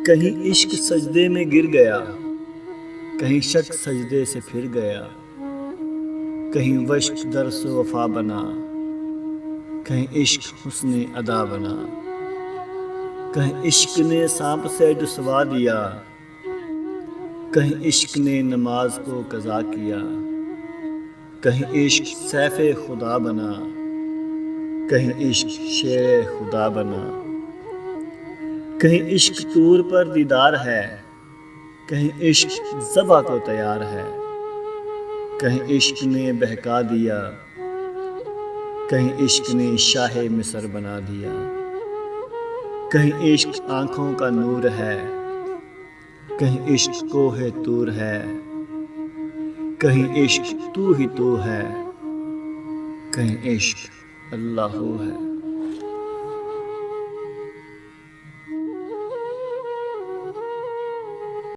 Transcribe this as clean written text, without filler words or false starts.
کہیں عشق سجدے میں گر گیا، کہیں شک سجدے سے پھر گیا، کہیں وشک درس و وفا بنا، کہیں عشق حسن ادا بنا، کہیں عشق نے سانپ سے ڈسوا دیا، کہیں عشق نے نماز کو قضا کیا، کہیں عشق سیف خدا بنا، کہیں عشق شیر خدا بنا، کہیں عشق طور پر دیدار ہے، کہیں عشق ذبح کو تیار ہے، کہیں عشق نے بہکا دیا، کہیں عشق نے شاہ مصر بنا دیا، کہیں عشق آنکھوں کا نور ہے، کہیں عشق کوہ طور ہے، کہیں عشق تو ہی تو ہے، کہیں عشق اللہ ہے۔